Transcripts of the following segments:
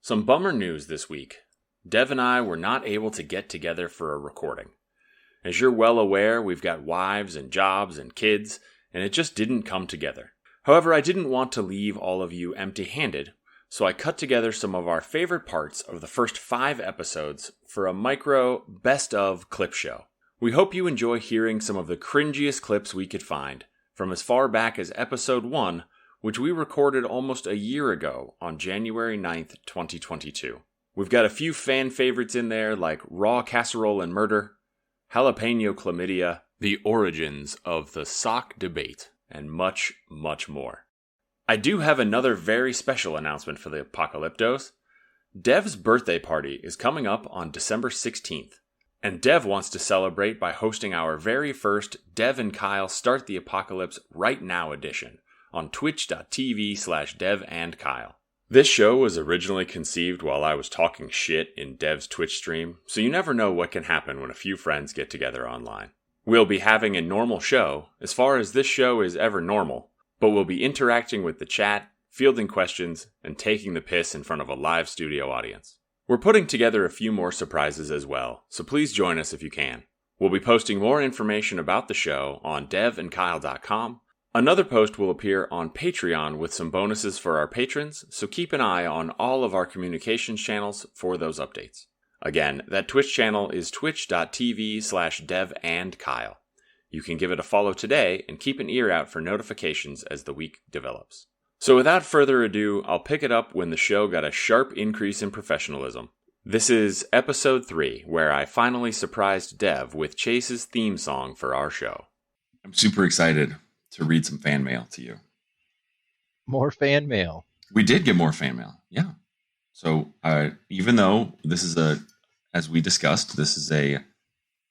Some bummer news this week. Dev and I were not able to get together for a recording. As you're well aware, we've got wives and jobs and kids, and it just didn't come together. However, I didn't want to leave all of you empty-handed, so I cut together some of our favorite parts of the first 5 episodes for a micro best-of clip show. We hope you enjoy hearing some of the cringiest clips we could find, from as far back as episode 1, which we recorded almost a year ago on January 9th, 2022. We've got a few fan favorites in there like raw casserole and murder, jalapeno chlamydia, the origins of the sock debate, and much, much more. I do have another very special announcement for the Apocalyptos. Dev's birthday party is coming up on December 16th, and Dev wants to celebrate by hosting our very first Dev and Kyle Start the Apocalypse Right Now edition on twitch.tv/devandkyle. This show was originally conceived while I was talking shit in Dev's Twitch stream, so you never know what can happen when a few friends get together online. We'll be having a normal show, as far as this show is ever normal, but we'll be interacting with the chat, fielding questions, and taking the piss in front of a live studio audience. We're putting together a few more surprises as well, so please join us if you can. We'll be posting more information about the show on devandkyle.com. Another post will appear on Patreon with some bonuses for our patrons, so keep an eye on all of our communications channels for those updates. Again, that Twitch channel is twitch.tv/devandkyle. You can give it a follow today and keep an ear out for notifications as the week develops. So without further ado, I'll pick it up when the show got a sharp increase in professionalism. This is episode 3, where I finally surprised Dev with Chase's theme song for our show. I'm super excited to read some fan mail to you. More fan mail. We did get more fan mail. Yeah. So even though this is as we discussed, this is a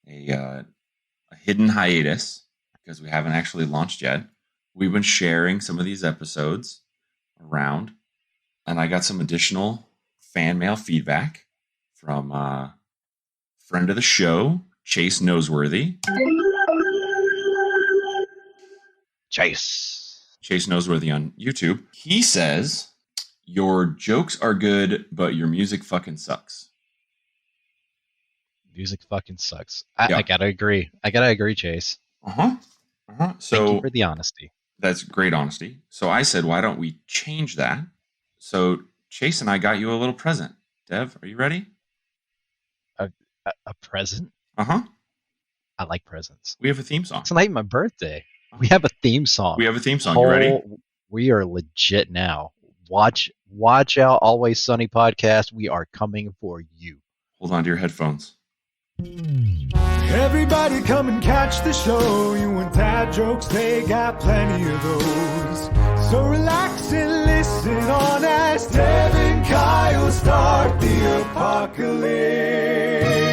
hidden hiatus because we haven't actually launched yet. We've been sharing some of these episodes around, and I got some additional fan mail feedback from friend of the show, Chase Noseworthy. Chase Noseworthy on YouTube. He says, your jokes are good, but your music fucking sucks. Music fucking sucks. I gotta agree. Chase. So thank you for the honesty. That's great honesty. So I said, why don't we change that? So Chase and I got you a little present. Dev, are you ready? A present? Uh-huh. I like presents. We have a theme song. It's not even my birthday. We have a theme song. You ready? We are legit now. Watch out, Always Sunny podcast. We are coming for you. Hold on to your headphones. Everybody come and catch the show. You want dad jokes, they got plenty of those. So relax and listen on as Dev and Kyle start the apocalypse.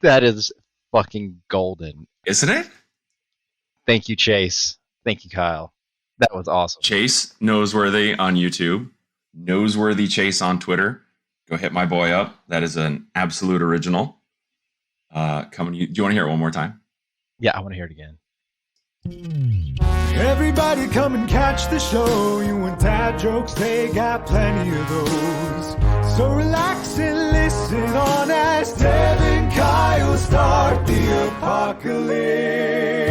That is fucking golden. Isn't it? Thank you, Chase. Thank you, Kyle. That was awesome. Chase Noseworthy on YouTube. Noseworthy Chase on Twitter. Go hit my boy up. That is an absolute original. Do you want to hear it one more time? Yeah, I want to hear it again. Everybody come and catch the show. You want dad jokes, they got plenty of those. So relax and listen on as Dev and Kyle start the apocalypse.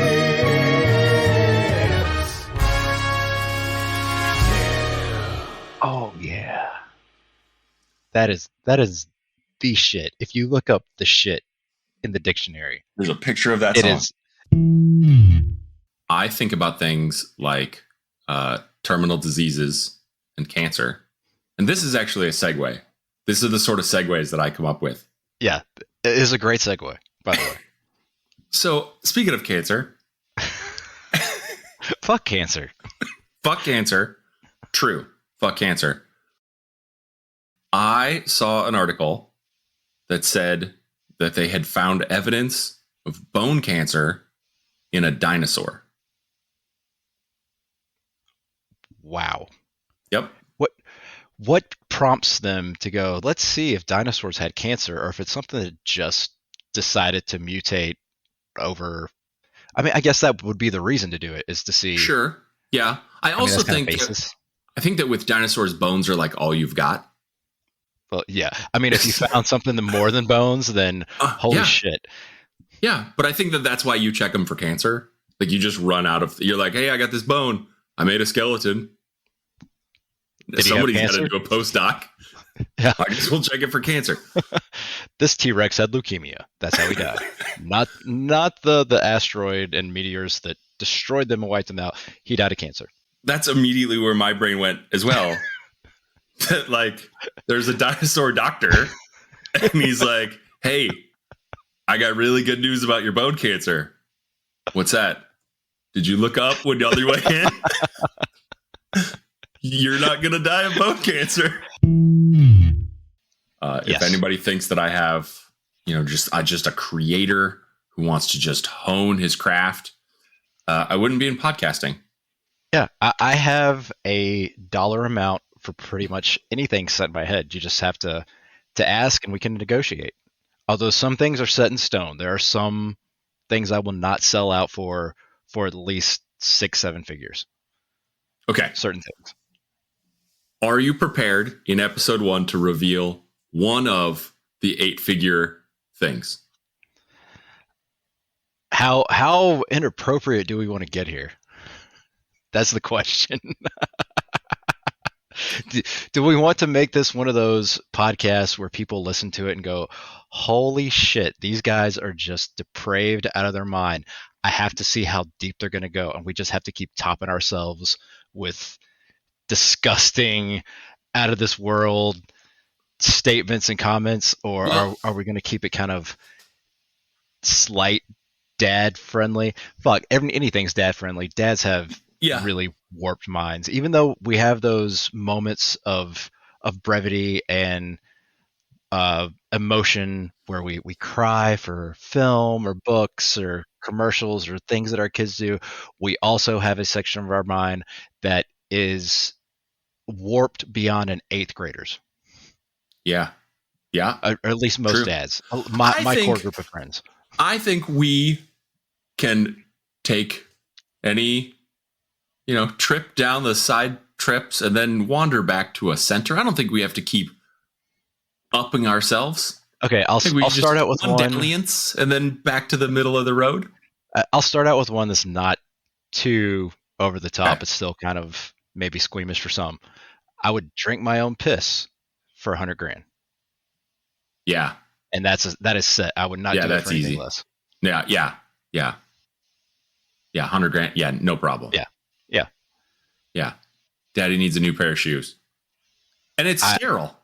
Oh yeah. That is the shit. If you look up the shit in the dictionary, there's a picture of that it song. is. I think about things like terminal diseases and cancer. And this is actually a segue. These are the sort of segues that I come up with. Yeah, it is a great segue, by the way. So, speaking of cancer. Fuck cancer. Fuck cancer. True. Fuck cancer. I saw an article that said that they had found evidence of bone cancer in a dinosaur. Wow. Yep. What prompts them to go, let's see if dinosaurs had cancer, or if it's something that just decided to mutate over, I mean, I guess that would be the reason to do it, is to see. Sure. Yeah. I mean, also that's kind of think basis. I think that with dinosaurs, bones are like all you've got. Well, yeah. I mean, if you found something more than bones, then holy yeah. shit. Yeah, but I think that that's why you check them for cancer. Like you just run out of. You're like, hey, I got this bone. I made a skeleton. Somebody's got to do a postdoc. Yeah. I guess we'll check it for cancer. This T-Rex had leukemia. That's how he died. not the asteroid and meteors that destroyed them and wiped them out. He died of cancer. That's immediately where my brain went as well. That like, there's a dinosaur doctor, and he's like, hey, I got really good news about your bone cancer. What's that? Did you look up when on your way in? You're not going to die of bone cancer. If anybody thinks that I have, just a creator who wants to just hone his craft, I wouldn't be in podcasting. Yeah, I have a dollar amount for pretty much anything set in my head. You just have to ask, and we can negotiate. Although some things are set in stone, there are some things I will not sell out for at least 6-7 figures. Okay, certain things. Are you prepared in episode 1 to reveal one of the 8-figure things? How inappropriate do we want to get here? That's the question. Do we want to make this one of those podcasts where people listen to it and go, holy shit, these guys are just depraved out of their mind. I have to see how deep they're going to go. And we just have to keep topping ourselves with disgusting, out of this world statements and comments, or are we going to keep it kind of slight dad friendly? Fuck, anything's dad friendly. Dads have really warped minds, even though we have those moments of brevity and emotion where we cry for film or books or commercials or things that our kids do. We also have a section of our mind that is warped beyond an 8th graders. Yeah. Or at least most dads. My core group of friends. I think we can take any, trip down the side trips and then wander back to a center. I don't think we have to keep upping ourselves. Okay, I'll start out with one dalliance and then back to the middle of the road. I'll start out with one that's not too over the top. Okay. It's still kind of maybe squeamish for some. I would drink my own piss for $100,000. Yeah, and that is set. I would not do it for anything less. Yeah. $100,000. Yeah, no problem. Yeah. Daddy needs a new pair of shoes, and it's sterile.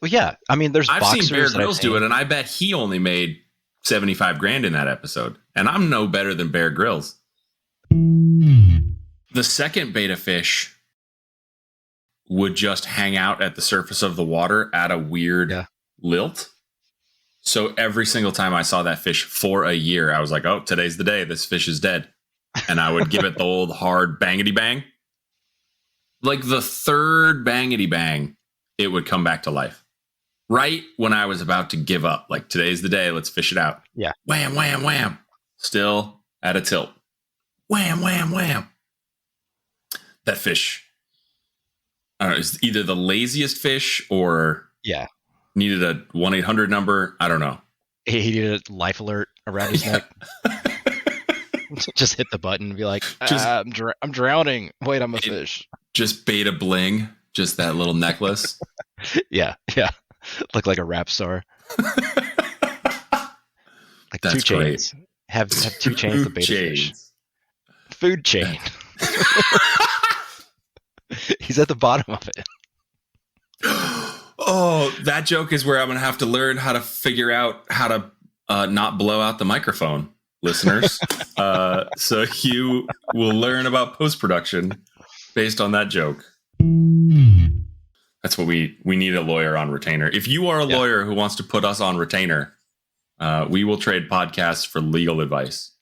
Yeah, I mean, there's. I've seen Bear Grylls do it, and I bet he only made $75,000 in that episode, and I'm no better than Bear Grylls. The second beta fish would just hang out at the surface of the water at a weird lilt. So every single time I saw that fish for a year, I was like, oh, today's the day. This fish is dead. And I would give it the old hard bangity bang. Like the third bangity bang, it would come back to life. Right when I was about to give up. Like, today's the day. Let's fish it out. Yeah. Wham, wham, wham. Still at a tilt. Wham, wham, wham. That fish, I don't know, is either the laziest fish or needed a 1-800 number. I don't know. He needed a life alert around his neck. Just hit the button and be like, I'm drowning. Wait, I'm a fish. Just beta bling. Just that little necklace. Yeah. Look like a rap star. Like that's 2 great. Chainz. Have 2 Chainz the beta fish. Food chain. He's at the bottom of it. Oh, that joke is where I'm going to have to learn how to figure out how to not blow out the microphone, listeners. So you will learn about post-production based on that joke. That's what we need a lawyer on retainer. If you are a lawyer who wants to put us on retainer, we will trade podcasts for legal advice.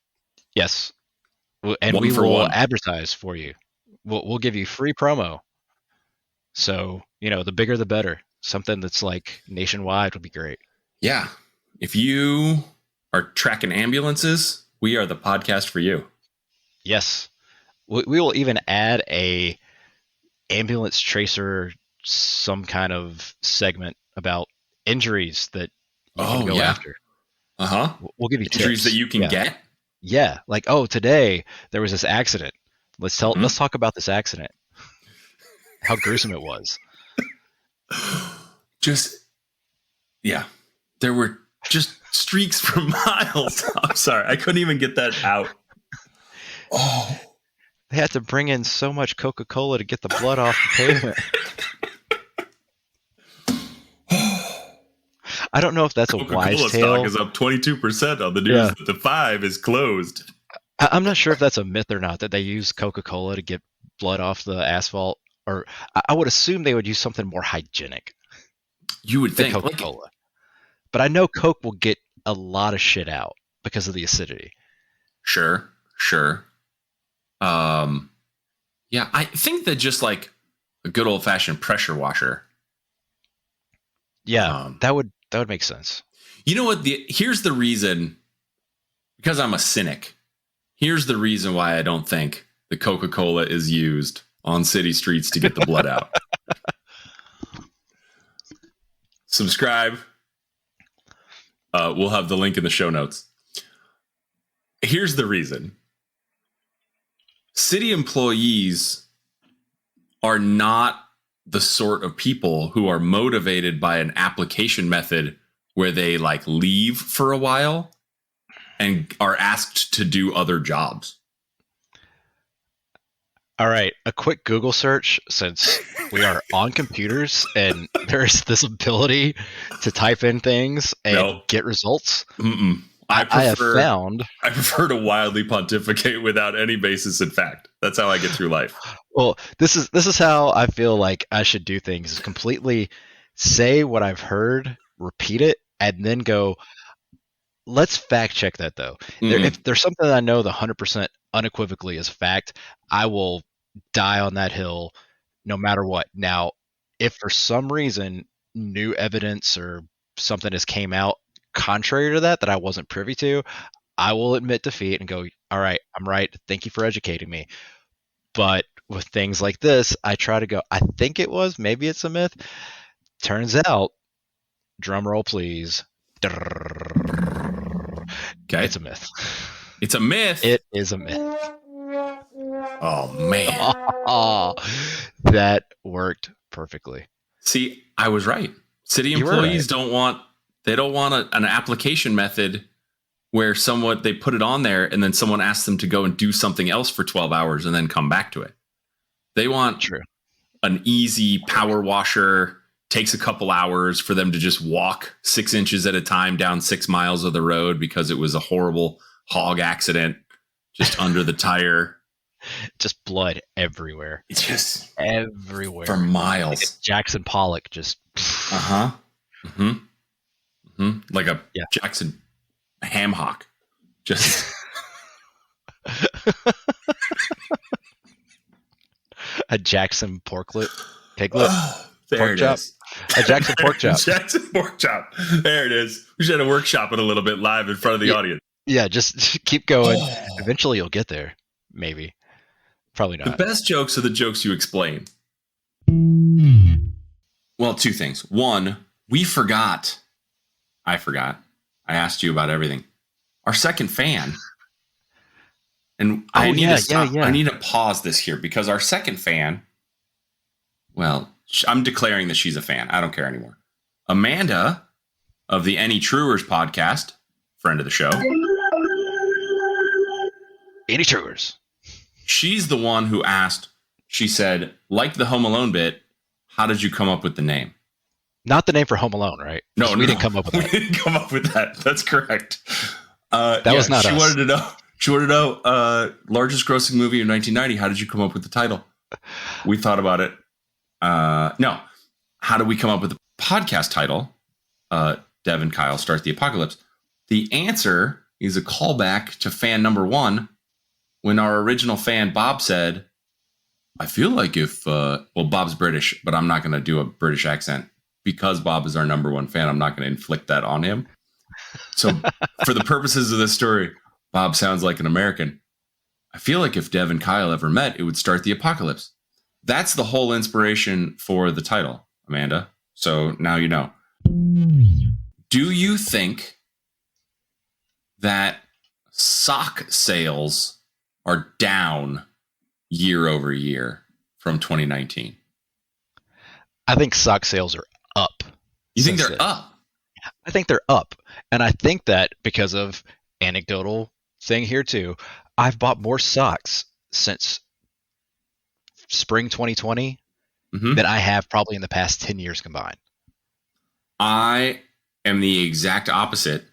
Yes. And we will advertise for you. We'll give you free promo. So, the bigger the better. Something that's like nationwide would be great. Yeah. If you are tracking ambulances we are the podcast for you. Yes. We will even add a ambulance tracer, some kind of segment about injuries that you can go after. Uh-huh. We'll give you injuries tips. that you can get. Yeah. Like, oh, today there was this accident. Let's talk about this accident. How gruesome it was. There were just streaks for miles. I'm sorry. I couldn't even get that out. Oh. They had to bring in so much Coca-Cola to get the blood off the pavement. I don't know if that's a wise tale. Stock is up 22% on the news that the 5 is closed. I'm not sure if that's a myth or not, that they use Coca-Cola to get blood off the asphalt. Or I would assume they would use something more hygienic. You would think Coca-Cola. But I know Coke will get a lot of shit out because of the acidity. Sure. I think that just like a good old-fashioned pressure washer. Yeah, that would make sense. You know what? Here's the reason, because I'm a cynic. Here's the reason why I don't think the Coca-Cola is used on city streets to get the blood out. Subscribe. We'll have the link in the show notes. Here's the reason. City employees are not the sort of people who are motivated by an application method where they like leave for a while and are asked to do other jobs. All right, a quick Google search, since we are on computers and there's this ability to type in things and get results. I prefer to wildly pontificate without any basis in fact. That's how I get through life. Well, this is how I feel like I should do things. Is completely say what I've heard, repeat it, and then go, let's fact check that though. If there's something that I know the 100% unequivocally is fact, I will die on that hill no matter what. Now, if for some reason new evidence or something has came out contrary to that I wasn't privy to, I will admit defeat and go, all right, I'm right. Thank you for educating me. But with things like this, I try to go, I think it was, maybe it's a myth. Turns out, drum roll please. Okay. It's a myth. It's a myth. It is a myth. Oh man. That worked perfectly. See, I was right. City employees don't want an application method where they put it on there and then someone asks them to go and do something else for 12 hours and then come back to it. They want an easy power washer, takes a couple hours for them to just walk 6 inches at a time down 6 miles of the road because it was a horrible hog accident just under the tire. Just blood everywhere. It's just everywhere. For miles. Like Jackson Pollock just. Uh-huh. Like a Jackson ham hock. Just. A Jackson piglet. There it is. A Jackson pork chop. Jackson pork chop. There it is. We should have workshop it a little bit live in front of the audience. Yeah, just keep going. Eventually you'll get there. Maybe. Probably not. The best jokes are the jokes you explain. Well, two things. One, I forgot. I asked you about everything. Our second fan. And I need to stop. I need to pause this here because our second fan, well, I'm declaring that she's a fan. I don't care anymore. Amanda of the Any Truers podcast, friend of the show. Any Truers. She's the one who asked, she said, like the Home Alone bit, how did you come up with the name? Not the name for Home Alone, right? No, we didn't come up with that. We didn't come up with that. That's correct. That was not us. She wanted to know, largest grossing movie in 1990. How did you come up with the title? We thought about it. No. How did we come up with the podcast title? Dev and Kyle Start the Apocalypse. The answer is a callback to fan number 1 when our original fan, Bob, said, I feel like if, Bob's British, but I'm not going to do a British accent. Because Bob is our number 1 fan, I'm not going to inflict that on him. So for the purposes of this story, Bob sounds like an American. I feel like if Dev and Kyle ever met, it would start the apocalypse. That's the whole inspiration for the title, Amanda. So now you know. Do you think that sock sales are down year over year from 2019? I think sock sales are up. You think since they're then. up? I think they're up. And I think that because of anecdotal thing here too, I've bought more socks since spring 2020 than I have probably in the past 10 years combined. I am the exact opposite.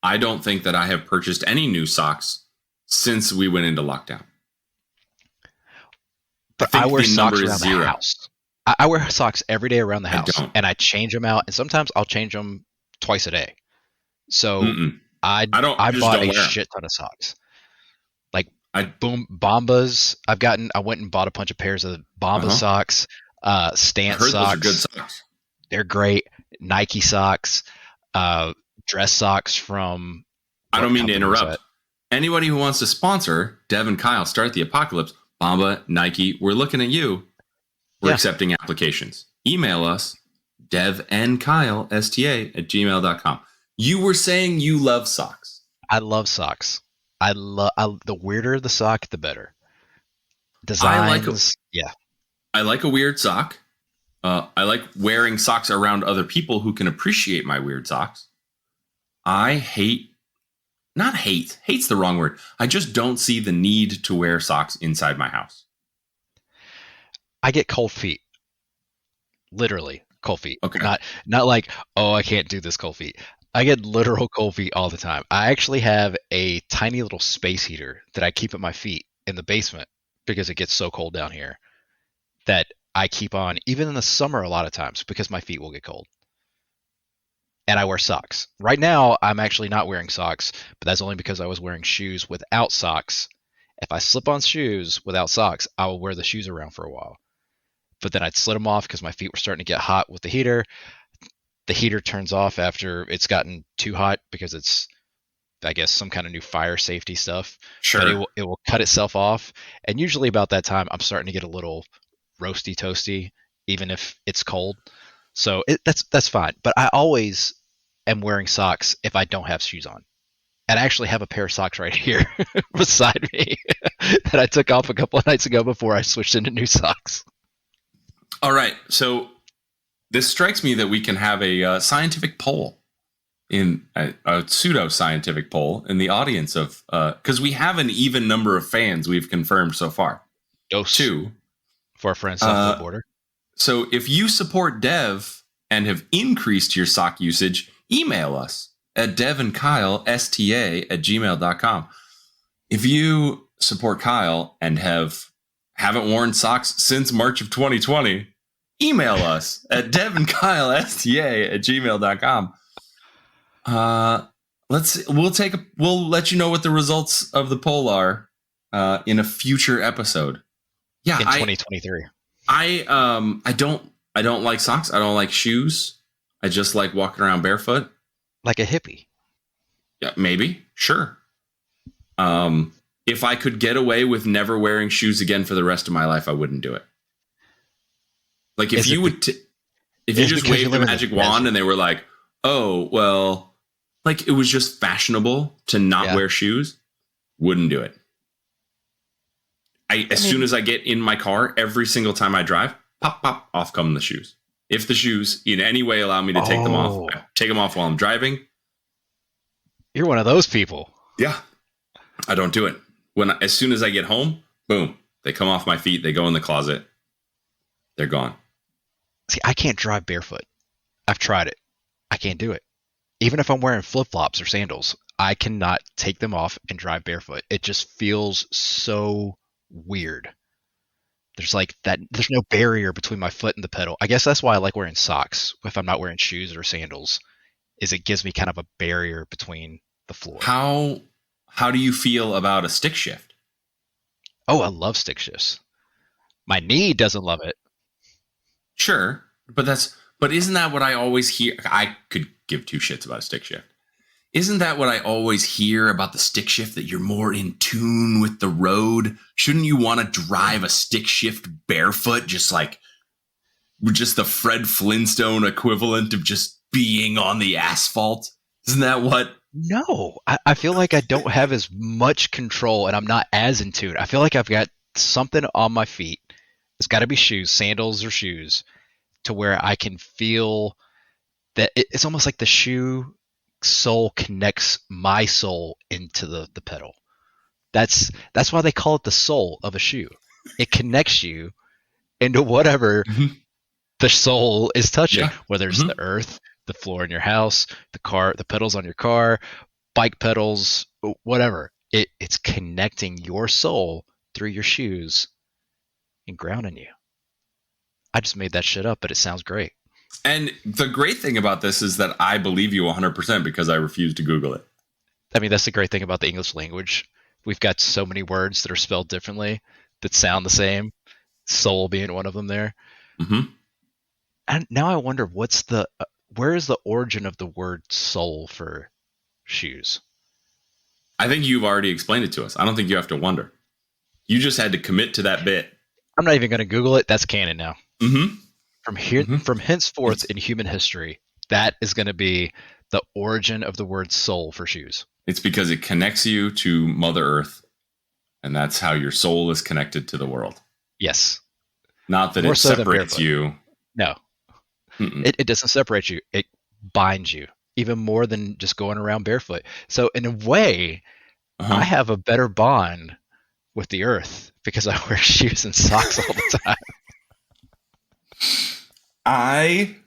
I don't think that I have purchased any new socks since we went into lockdown. But I wear socks around the house. I wear socks every day around the house, and I change them out, and sometimes I'll change them twice a day. So I bought a shit ton of socks. Like Bombas. I went and bought a bunch of pairs of Bombas socks, Stance socks. Those are good socks. They're great. Nike socks, dress socks from. I don't mean to interrupt. Anybody who wants to sponsor Dev and Kyle Start the Apocalypse, Bomba, Nike, we're looking at you. We're accepting applications. Email us, devandkylesta@gmail.com. You were saying you love socks. I love socks. The weirder the sock, the better. Designs. I like a weird sock. I like wearing socks around other people who can appreciate my weird socks. Hate's the wrong word. I just don't see the need to wear socks inside my house. I get cold feet. Literally cold feet. Okay. Not like, oh, I can't do this cold feet. I get literal cold feet all the time. I actually have a tiny little space heater that I keep at my feet in the basement because it gets so cold down here that I keep on even in the summer a lot of times because my feet will get cold. And I wear socks. Right now, I'm actually not wearing socks, but that's only because I was wearing shoes without socks. If I slip on shoes without socks, I will wear the shoes around for a while. But then I'd slid them off because my feet were starting to get hot with the heater. The heater turns off after it's gotten too hot because it's, I guess, some kind of new fire safety stuff. Sure. But it will cut itself off. And usually about that time, I'm starting to get a little roasty toasty, even if it's cold. So that's fine. But I always am wearing socks if I don't have shoes on. And I actually have a pair of socks right here beside me that I took off a couple of nights ago before I switched into new socks. All right. So this strikes me that we can have a scientific poll, in a pseudo-scientific poll in the audience of, because we have an even number of fans we've confirmed so far. Two. For our friends south of the border. So if you support Dev and have increased your sock usage, email us at devandkylesta@gmail.com. If you support Kyle and haven't worn socks since March of 2020, email us at devandkylesta@gmail.com. We'll let you know what the results of the poll are in a future episode. Yeah, in 2023. I don't like socks. I don't like shoes. I just like walking around barefoot. Like a hippie. Yeah, maybe. Sure. If I could get away with never wearing shoes again for the rest of my life, I wouldn't do it. Like if you just waved a magic wand and they were like, oh, well, like it was just fashionable to not wear shoes, wouldn't do it. As soon as I get in my car, every single time I drive, pop, pop, off come the shoes. If the shoes in any way allow me to take them off, I take them off while I'm driving. You're one of those people. Yeah. I don't do it. As soon as I get home, boom, they come off my feet. They go in the closet. They're gone. See, I can't drive barefoot. I've tried it. I can't do it. Even if I'm wearing flip-flops or sandals, I cannot take them off and drive barefoot. It just feels so weird. There's no barrier between my foot and the pedal. I guess that's why I like wearing socks if I'm not wearing shoes or sandals, is it gives me kind of a barrier between the floor. How do you feel about a stick shift? Oh, I love stick shifts. My knee doesn't love it. Sure, but isn't that what I always hear? I could give two shits about a stick shift. Isn't that what I always hear about the stick shift, that you're more in tune with the road? Shouldn't you want to drive a stick shift barefoot, just the Fred Flintstone equivalent of just being on the asphalt? Isn't that what? No, I feel like I don't have as much control and I'm not as in tune. I feel like I've got something on my feet. It's got to be shoes, sandals or shoes, to where I can feel that it's almost like the shoe sole connects my soul into the pedal. That's why they call it the soul of a shoe. It connects you into whatever the soul is touching, whether it's the earth, the floor in your house, the car, the pedals on your car, bike pedals, whatever. It's connecting your soul through your shoes and grounding you. I just made that shit up, but it sounds great. And the great thing about this is that I believe you 100% because I refuse to Google it. I mean, that's the great thing about the English language. We've got so many words that are spelled differently that sound the same. Soul being one of them there. Mm-hmm. And now I wonder where is the origin of the word soul for shoes? I think you've already explained it to us. I don't think you have to wonder. You just had to commit to that bit. I'm not even going to Google it. That's canon now. Mm-hmm. From henceforth in human history, that is going to be the origin of the word soul for shoes. It's because it connects you to Mother Earth, and that's how your soul is connected to the world. Yes. Not that More it so than separates barefoot. you. No. It doesn't separate you. It binds you even more than just going around barefoot. So in a way, I have a better bond with the earth because I wear shoes and socks all the time. I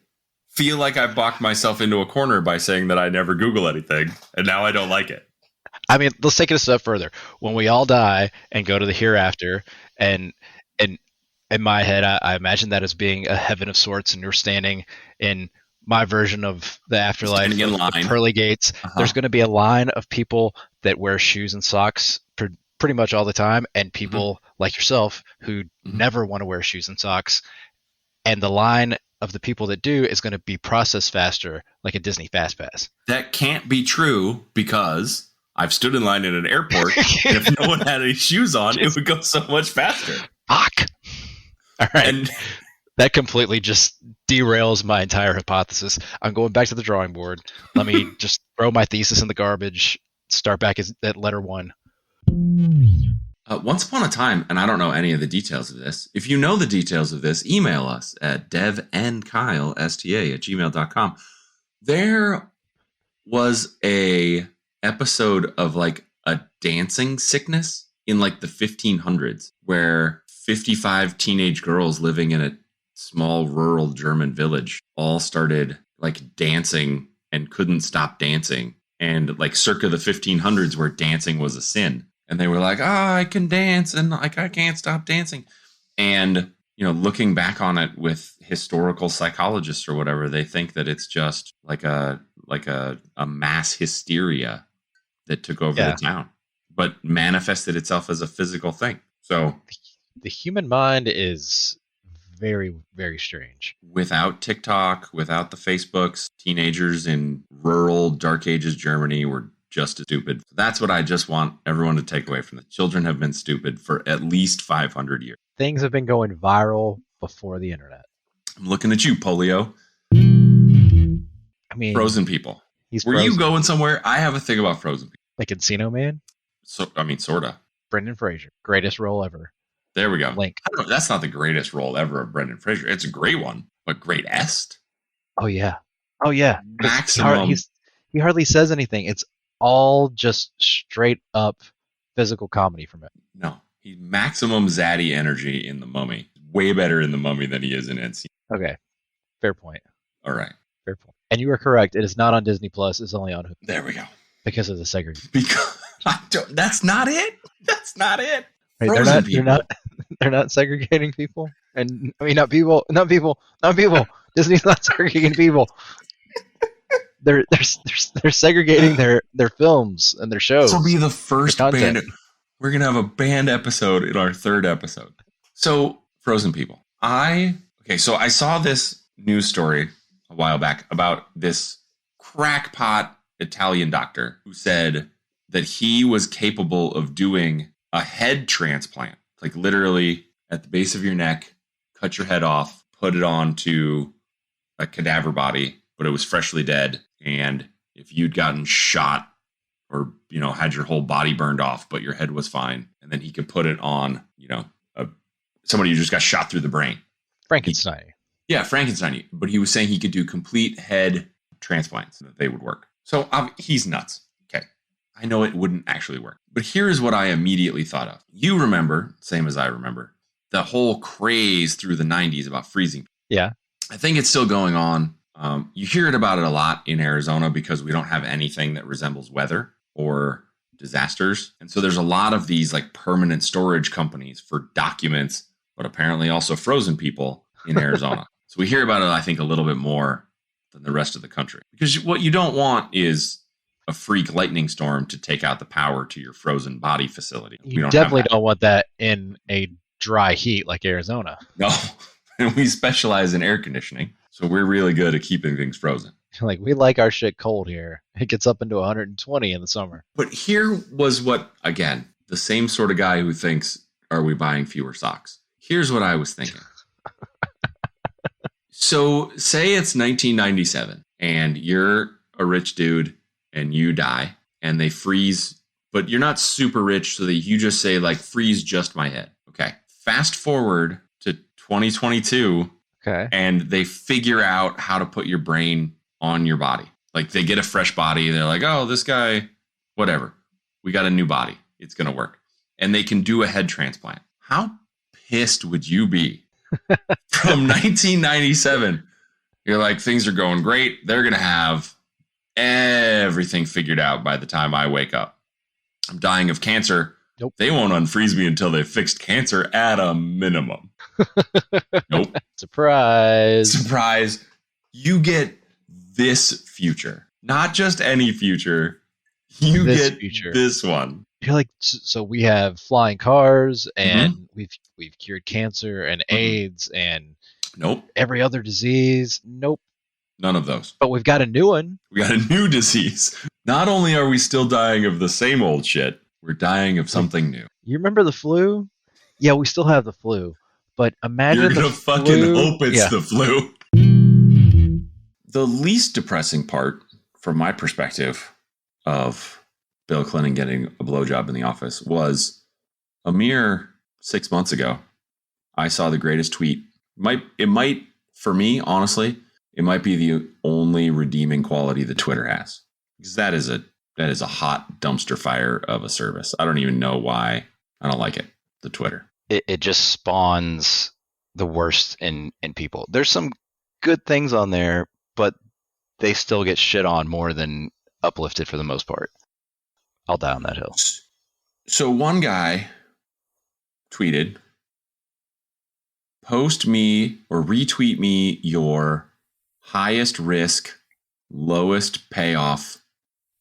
feel like I've boxed myself into a corner by saying that I never Google anything, and now I don't like it. I mean, let's take it a step further. When we all die and go to the hereafter, and in my head, I imagine that as being a heaven of sorts, and you're standing in my version of the afterlife, in line. The pearly gates. There's going to be a line of people that wear shoes and socks pretty much all the time, and people like yourself who never want to wear shoes and socks. And the line of the people that do is going to be processed faster, like a Disney Fast Pass. That can't be true because I've stood in line at an airport, and if no one had any shoes on, it would go so much faster. Fuck. All right. And that completely just derails my entire hypothesis. I'm going back to the drawing board. Let me just throw my thesis in the garbage, start back at letter 1. Once upon a time, and I don't know any of the details of this, if you know the details of this, email us at devandkylesta@gmail.com. There was a episode of like a dancing sickness in like the 1500s where 55 teenage girls living in a small rural German village all started like dancing and couldn't stop dancing. And like circa the 1500s where dancing was a sin. And they were like, I can dance and like I can't stop dancing. And, you know, looking back on it with historical psychologists or whatever, they think that it's just like a mass hysteria that took over the town, but manifested itself as a physical thing. So the human mind is very, very strange. Without TikTok, without the Facebooks, teenagers in rural Dark Ages Germany were just as stupid. That's what I just want everyone to take away from this. Children have been stupid for at least 500 years. Things have been going viral before the internet. I'm looking at you, Polio. I mean, Frozen people. Were you going somewhere? I have a thing about frozen people. Like Encino Man? So, I mean, sort of. Brendan Fraser. Greatest role ever. There we go. Link. I don't know, that's not the greatest role ever of Brendan Fraser. It's a great one, but greatest? Oh, yeah. Oh, yeah. Maximum. He hardly says anything. It's all just straight up physical comedy from it. No. He's maximum zaddy energy in The Mummy. Way better in The Mummy than he is in NC. Okay. Fair point. All right. Fair point. And you are correct. It is not on Disney Plus. It's only on Hulu. There we go. Because of the segregation. Because that's not it. That's not it. Right, they're not segregating people. And I mean, not people. Disney's not segregating people. They're segregating their films and their shows. This will be the first band. We're gonna have a band episode in our 3rd episode. So, Frozen people. So I saw this news story a while back about this crackpot Italian doctor who said that he was capable of doing a head transplant, like literally at the base of your neck, cut your head off, put it onto a cadaver body, but it was freshly dead. And if you'd gotten shot or, had your whole body burned off, but your head was fine, and then he could put it on, somebody who just got shot through the brain. Frankenstein. Yeah, Frankenstein. But he was saying he could do complete head transplants, that they would work. So he's nuts. Okay. I know it wouldn't actually work. But here's what I immediately thought of. You remember, same as I remember, the whole craze through the 90s about freezing. Yeah. I think it's still going on. You hear about it a lot in Arizona because we don't have anything that resembles weather or disasters. And so there's a lot of these like permanent storage companies for documents, but apparently also frozen people in Arizona. So we hear about it, I think, a little bit more than the rest of the country. Because what you don't want is a freak lightning storm to take out the power to your frozen body facility. You definitely don't want that in a dry heat like Arizona. No. And we specialize in air conditioning. So we're really good at keeping things frozen. Like, we like our shit cold here. It gets up into 120 in the summer. But here was what, again, the same sort of guy who thinks, are we buying fewer socks? Here's what I was thinking. So say it's 1997 and you're a rich dude and you die and they freeze, but you're not super rich, so that you just say, like, freeze just my head. Okay. Fast forward to 2022. Okay. And they figure out how to put your brain on your body. Like, they get a fresh body. They're like, oh, this guy, whatever. We got a new body. It's going to work. And they can do a head transplant. How pissed would you be? From 1997, you're like, things are going great. They're going to have everything figured out by the time I wake up. I'm dying of cancer. Nope. They won't unfreeze me until they've fixed cancer at a minimum. Nope. Surprise. Surprise. You get this future. Not just any future. You This get future. this one. You're like, so we have flying cars, and we've cured cancer and AIDS and Nope. every other disease. Nope. None of those. But we've got a new one. We got a new disease. Not only are we still dying of the same old shit, we're dying of something new. You remember the flu? Yeah, we still have the flu. But imagine You're going to fucking hope it's the flu. The least depressing part, from my perspective, of Bill Clinton getting a blowjob in the office was a mere 6 months ago. I saw the greatest tweet. It might, for me, honestly, it might be the only redeeming quality that Twitter has. Because that is a hot dumpster fire of a service. I don't even know why I don't like it, the Twitter. It just spawns the worst in people. There's some good things on there, but they still get shit on more than uplifted for the most part. I'll die on that hill. So one guy tweeted, post me or retweet me your highest risk, lowest payoff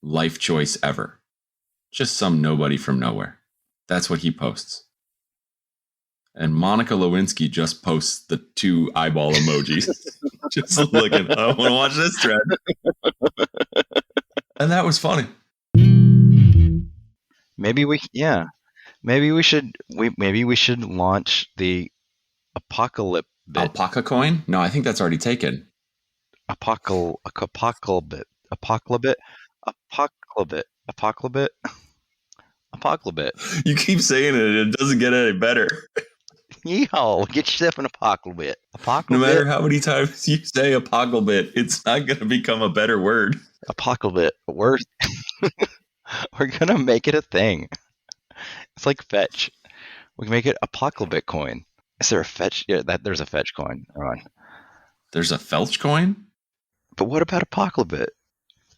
life choice ever. Just some nobody from nowhere. That's what he posts. And Monica Lewinsky just posts the 2 eyeball emojis. Just looking, I want to watch this thread. And that was funny. Maybe we should launch the apocalypse. Alpaca coin? No, I think that's already taken. Apocalypse. You keep saying it, it doesn't get any better. Yeehaw, get yourself an apocalypse. No matter how many times you say apocalypse, it's not going to become a better word. Apocalypse. We're going to make it a thing. It's like fetch. We can make it apocalypse coin. Is there a fetch? Yeah, there's a fetch coin. Hold on. There's a felch coin? But what about apocalypse?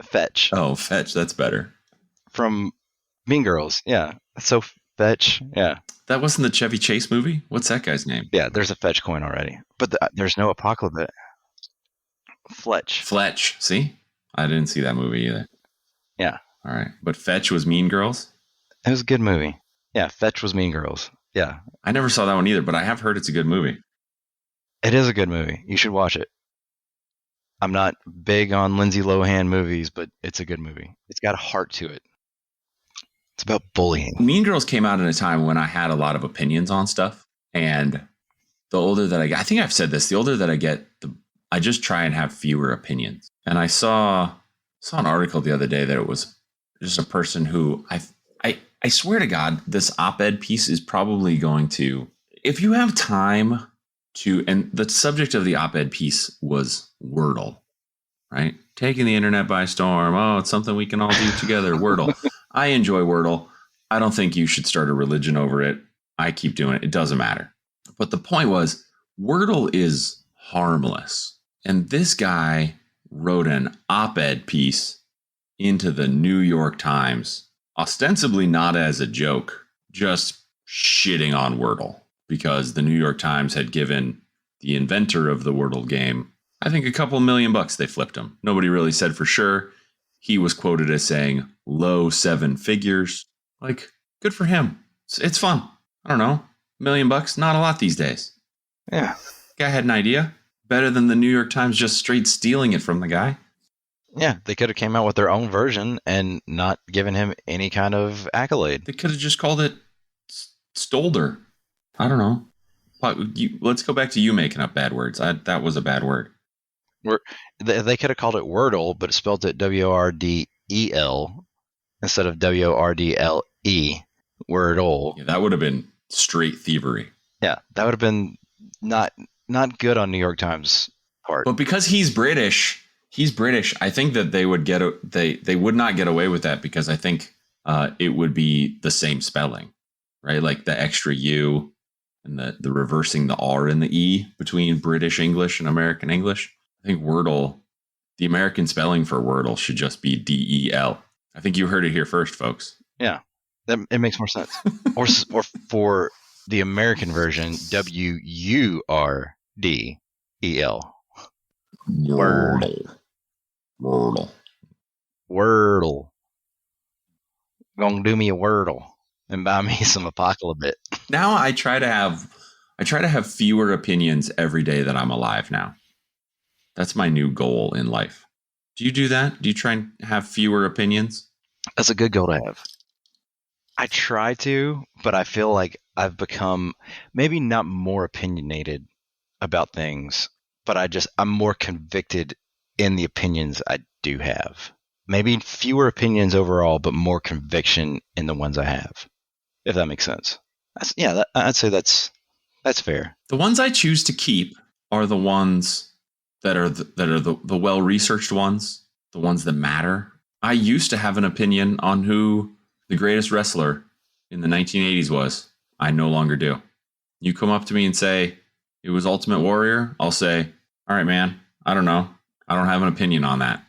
Fetch. Oh, fetch. That's better. From Mean Girls. Yeah. So fetch. Yeah. That wasn't the Chevy Chase movie? What's that guy's name? Yeah, there's a fetch coin already. But there's no apocalypse. Fletch. See? I didn't see that movie either. Yeah. All right. But Fetch was Mean Girls? It was a good movie. Yeah, Fetch was Mean Girls. Yeah. I never saw that one either, but I have heard it's a good movie. It is a good movie. You should watch it. I'm not big on Lindsay Lohan movies, but it's a good movie. It's got a heart to it. It's about bullying. Mean Girls came out at a time when I had a lot of opinions on stuff. And the older that I get, I think I've said this, the older that I get, I just try and have fewer opinions. And I saw an article the other day that it was just a person who I swear to God, this op-ed piece is probably going to, if you have time to, and the subject of the op-ed piece was Wordle, right? Taking the internet by storm. Oh, it's something we can all do together. Wordle. I enjoy Wordle. I don't think you should start a religion over it. I keep doing it. It doesn't matter. But the point was, Wordle is harmless. And this guy wrote an op-ed piece into the New York Times, ostensibly not as a joke, just shitting on Wordle, because the New York Times had given the inventor of the Wordle game, I think, a couple $1 million they flipped him. Nobody really said for sure. He was quoted as saying low 7 figures. Like, good for him. It's fun. I don't know. $1 million, not a lot these days. Yeah. Guy had an idea. Better than the New York Times just straight stealing it from the guy. Yeah, they could have came out with their own version and not given him any kind of accolade. They could have just called it Stolder. I don't know. Let's go back to you making up bad words. That was a bad word. They could have called it Wordle, but spelled it Wordel instead of Wordle. Wordle. Yeah, that would have been straight thievery. Yeah, that would have been not good on New York Times part. But because he's British, I think that they would they would not get away with that, because I think it would be the same spelling, right? Like the extra U and the reversing the R and the E between British English and American English. I think Wordle, the American spelling for Wordle should just be DEL. I think you heard it here first, folks. Yeah, it makes more sense. or for the American version, WURDEL. Wordle. Gonna do me a Wordle and buy me some Apocalypse. Now I try to have fewer opinions every day that I'm alive now. That's my new goal in life. Do you do that? Do you try and have fewer opinions? That's a good goal to have. I try to, but I feel like I've become maybe not more opinionated about things, but I'm more convicted in the opinions I do have. Maybe fewer opinions overall, but more conviction in the ones I have, if that makes sense. I'd say that's fair. The ones I choose to keep are the ones that are the well-researched ones, the ones that matter. I used to have an opinion on who the greatest wrestler in the 1980s was. I no longer do. You come up to me and say it was Ultimate Warrior, I'll say, all right, man, I don't know. I don't have an opinion on that.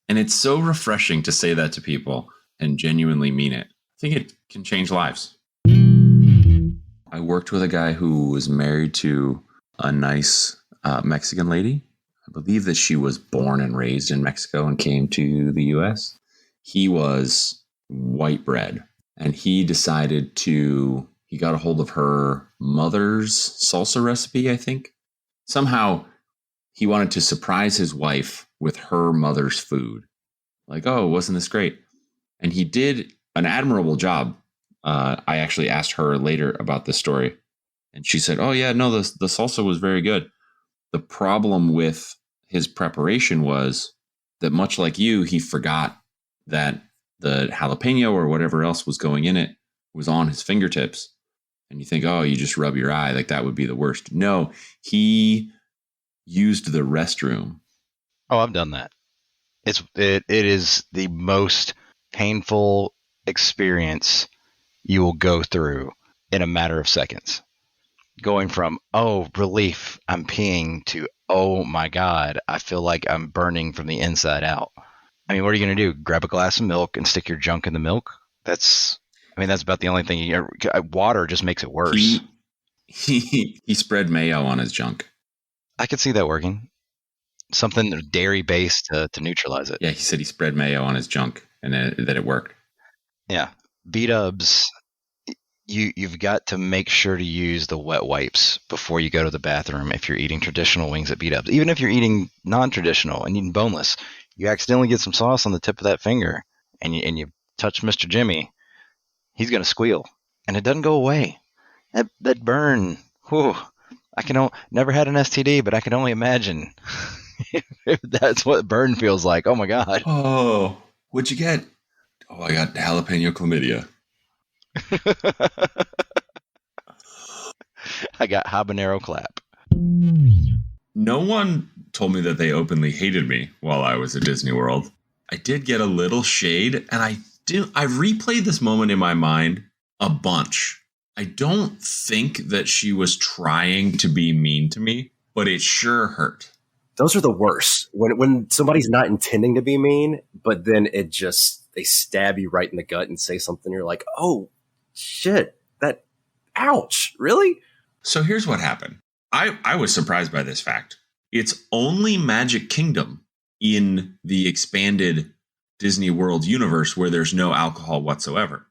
And it's so refreshing to say that to people and genuinely mean it. I think it can change lives. I worked with a guy who was married to a nice Mexican lady. I believe that she was born and raised in Mexico and came to the U.S. He was white bread, and he got a hold of her mother's salsa recipe, I think. Somehow he wanted to surprise his wife with her mother's food. Like, oh, wasn't this great? And he did an admirable job. I actually asked her later about this story, and she said, oh, yeah, no, the salsa was very good. The problem with his preparation was that, much like you, he forgot that the jalapeno or whatever else was going in it was on his fingertips. And you think, oh, you just rub your eye, like that would be the worst. No, he used the restroom. Oh, I've done that. It is the most painful experience you will go through in a matter of seconds. Going from, oh, relief, I'm peeing, to, oh my God, I feel like I'm burning from the inside out. I mean, what are you going to do? Grab a glass of milk and stick your junk in the milk? That's about the only thing. Water just makes it worse. He spread mayo on his junk. I could see that working. Something dairy-based to neutralize it. Yeah, he said he spread mayo on his junk and that it worked. Yeah. B-dubs. You've got to make sure to use the wet wipes before you go to the bathroom if you're eating traditional wings at beat ups. Even if you're eating non-traditional and eating boneless, you accidentally get some sauce on the tip of that finger and you touch Mr. Jimmy, he's gonna squeal, and it doesn't go away. That burn. Whew, never had an STD, but I can only imagine if that's what burn feels like. Oh my god. Oh, what'd you get? Oh, I got jalapeno chlamydia. I got habanero clap. No one told me that they openly hated me while I was at Disney World. I did get a little shade, and I replayed this moment in my mind a bunch. I don't think that she was trying to be mean to me, but it sure hurt. Those are the worst. When somebody's not intending to be mean, but then they stab you right in the gut and say something, you're like, oh, shit, ouch, really? So here's what happened. I was surprised by this fact. It's only Magic Kingdom in the expanded Disney World universe where there's no alcohol whatsoever.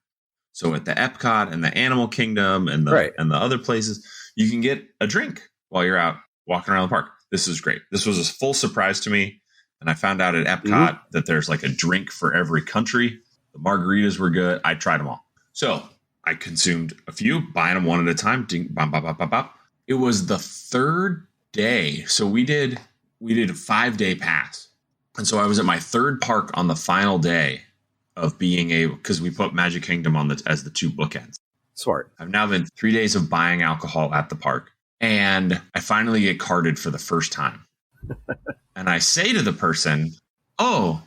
So at the Epcot and the Animal Kingdom and the other places, you can get a drink while you're out walking around the park. This is great. This was a full surprise to me. And I found out at Epcot that there's like a drink for every country. The margaritas were good. I tried them all. So I consumed a few, buying them one at a time. Ding, bop, bop, bop, bop, bop. It was the third day. So we did a 5-day pass. And so I was at my third park on the final day of being able, because we put Magic Kingdom on as the 2 bookends. Smart. I've now been 3 days of buying alcohol at the park. And I finally get carded for the first time. And I say to the person, I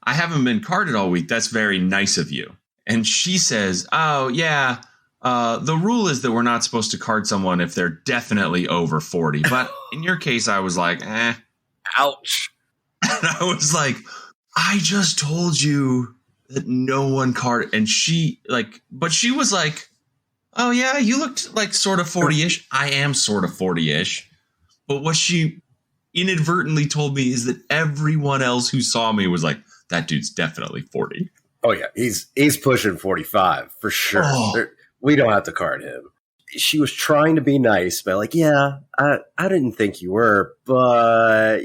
haven't been carded all week. That's very nice of you. And she says, oh, yeah, the rule is that we're not supposed to card someone if they're definitely over 40. But in your case, I was like, ouch. And I was like, I just told you that no one carded. And she was like, oh, yeah, you looked like sort of 40-ish. I am sort of 40-ish. But what she inadvertently told me is that everyone else who saw me was like, that dude's definitely 40. Oh, yeah, he's pushing 45 for sure. Oh. We don't have to card him. She was trying to be nice, but like, yeah, I didn't think you were. But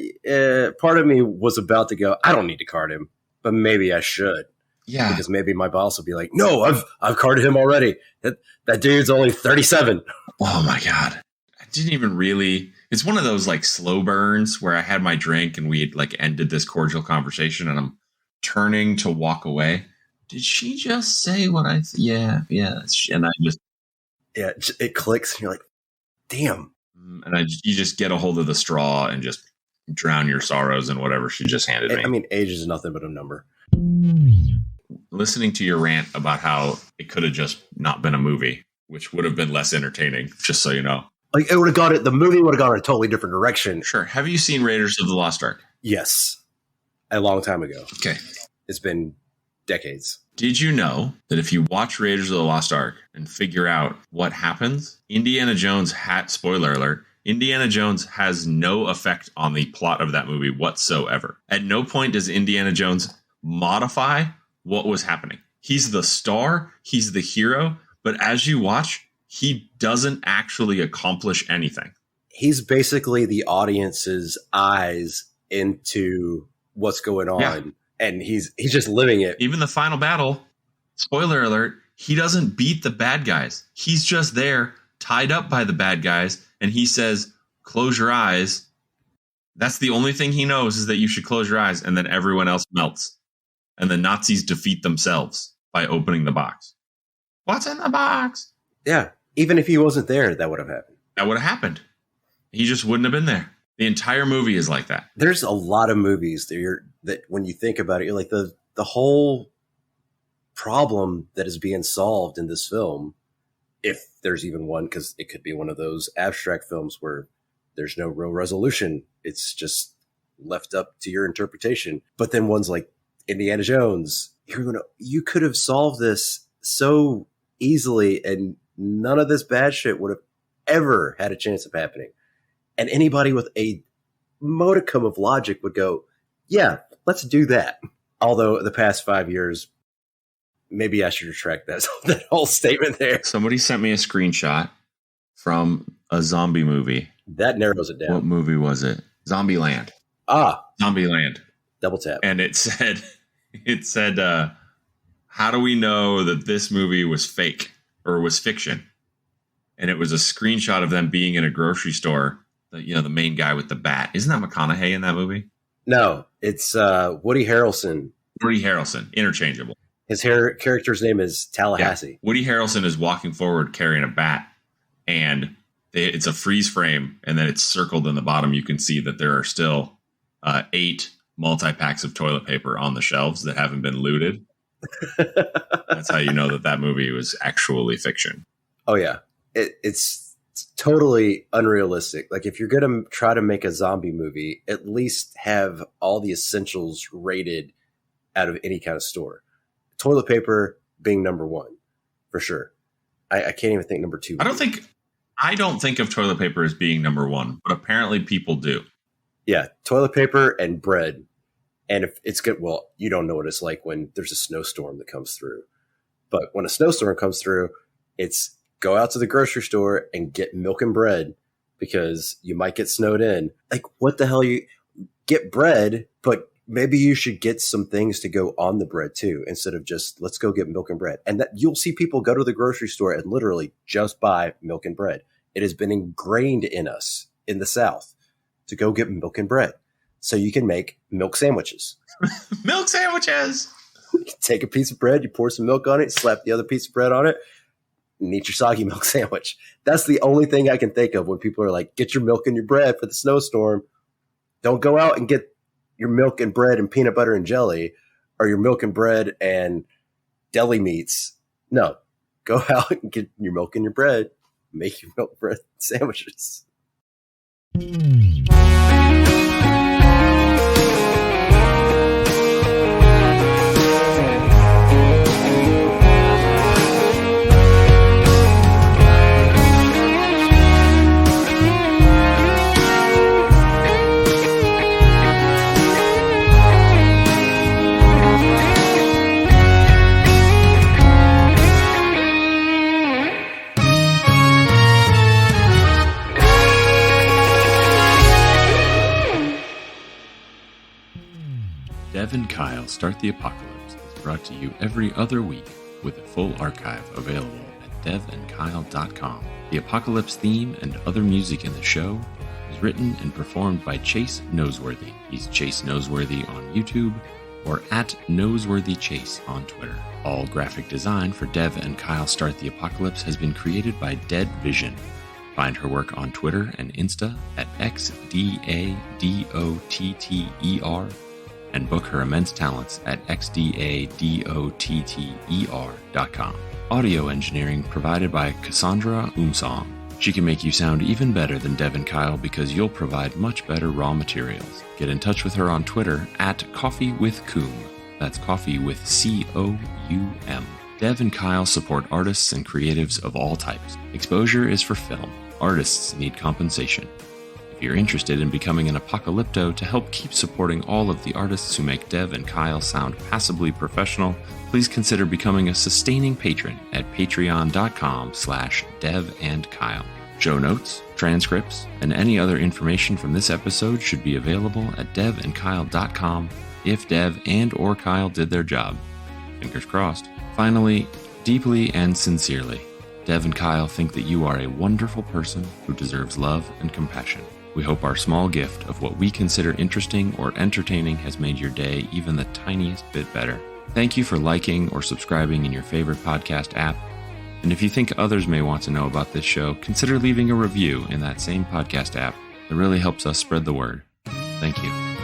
part of me was about to go, I don't need to card him, but maybe I should. Yeah. Because maybe my boss will be like, no, I've carded him already. That dude's only 37. Oh, my God. I didn't even really. It's one of those like slow burns where I had my drink and we had like ended this cordial conversation and I'm turning to walk away. Did she just say what I? Yeah. And I just. Yeah, it clicks and you're like, damn. And you just get a hold of the straw and just drown your sorrows in whatever she just handed me. I mean, age is nothing but a number. Listening to your rant about how it could have just not been a movie, which would have been less entertaining, just so you know. Like the movie would have gone in a totally different direction. Sure. Have you seen Raiders of the Lost Ark? Yes. A long time ago. Okay. It's been decades. Did you know that if you watch Raiders of the Lost Ark and figure out what happens, Indiana Jones spoiler alert, Indiana Jones has no effect on the plot of that movie whatsoever. At no point does Indiana Jones modify what was happening. He's the star, he's the hero, but as you watch, he doesn't actually accomplish anything. He's basically the audience's eyes into what's going on. Yeah. And he's just living it. Even the final battle, spoiler alert, he doesn't beat the bad guys. He's just there, tied up by the bad guys, and he says, close your eyes. That's the only thing he knows, is that you should close your eyes, and then everyone else melts. And the Nazis defeat themselves by opening the box. What's in the box? Yeah, even if he wasn't there, that would have happened. That would have happened. He just wouldn't have been there. The entire movie is like that. There's a lot of movies that when you think about it, you're like the whole problem that is being solved in this film, if there's even one, because it could be one of those abstract films where there's no real resolution. It's just left up to your interpretation. But then ones like Indiana Jones, you could have solved this so easily and none of this bad shit would have ever had a chance of happening. And anybody with a modicum of logic would go, yeah, let's do that. Although the past 5 years, maybe I should retract that whole statement there. Somebody sent me a screenshot from a zombie movie. That narrows it down. What movie was it? Zombieland. Zombieland. Double tap. And it said, how do we know that this movie was fake or was fiction? And it was a screenshot of them being in a grocery store. The main guy with the bat. Isn't that McConaughey in that movie? No, it's Woody Harrelson. Woody Harrelson, interchangeable. His character's name is Tallahassee. Yeah. Woody Harrelson is walking forward carrying a bat, and it's a freeze frame, and then it's circled in the bottom. You can see that there are still 8 multi-packs of toilet paper on the shelves that haven't been looted. That's how you know that movie was actually fiction. Oh, yeah. It's totally unrealistic. Like, if you're going to try to make a zombie movie, at least have all the essentials rated out of any kind of store. Toilet paper being number 1, for sure. I can't even think number 2. I don't think of toilet paper as being number 1, but apparently people do. Yeah, toilet paper and bread. And if it's good, well, you don't know what it's like when there's a snowstorm that comes through. But when a snowstorm comes through, it's go out to the grocery store and get milk and bread because you might get snowed in. Like, what the hell? You get bread, but maybe you should get some things to go on the bread too, instead of just let's go get milk and bread. And that you'll see people go to the grocery store and literally just buy milk and bread. It has been ingrained in us in the South to go get milk and bread so you can make milk sandwiches. Milk sandwiches. You take a piece of bread, you pour some milk on it, slap the other piece of bread on it, and eat your soggy milk sandwich. That's the only thing I can think of when people are like, get your milk and your bread for the snowstorm. Don't go out and get your milk and bread and peanut butter and jelly, or your milk and bread and deli meats. No, go out and get your milk and your bread, make your milk bread sandwiches. Dev and Kyle Start the Apocalypse is brought to you every other week with a full archive available at devandkyle.com. The Apocalypse theme and other music in the show is written and performed by Chase Noseworthy. He's Chase Noseworthy on YouTube or at NoseworthyChase on Twitter. All graphic design for Dev and Kyle Start the Apocalypse has been created by Dead Vision. Find her work on Twitter and Insta at XDADOTTER and book her immense talents at xdadotter.com. Audio engineering provided by Cassandra Umsong. She can make you sound even better than Dev and Kyle because you'll provide much better raw materials. Get in touch with her on Twitter at coffeewithcoom. That's coffee with COUM. Dev and Kyle support artists and creatives of all types. Exposure is for film. Artists need compensation. If you're interested in becoming an apocalypto to help keep supporting all of the artists who make Dev and Kyle sound passably professional, please consider becoming a sustaining patron at patreon.com/devandkyle. Show notes, transcripts, and any other information from this episode should be available at devandkyle.com if Dev and or Kyle did their job. Fingers crossed. Finally, deeply and sincerely, Dev and Kyle think that you are a wonderful person who deserves love and compassion. We hope our small gift of what we consider interesting or entertaining has made your day even the tiniest bit better. Thank you for liking or subscribing in your favorite podcast app. And if you think others may want to know about this show, consider leaving a review in that same podcast app. It really helps us spread the word. Thank you.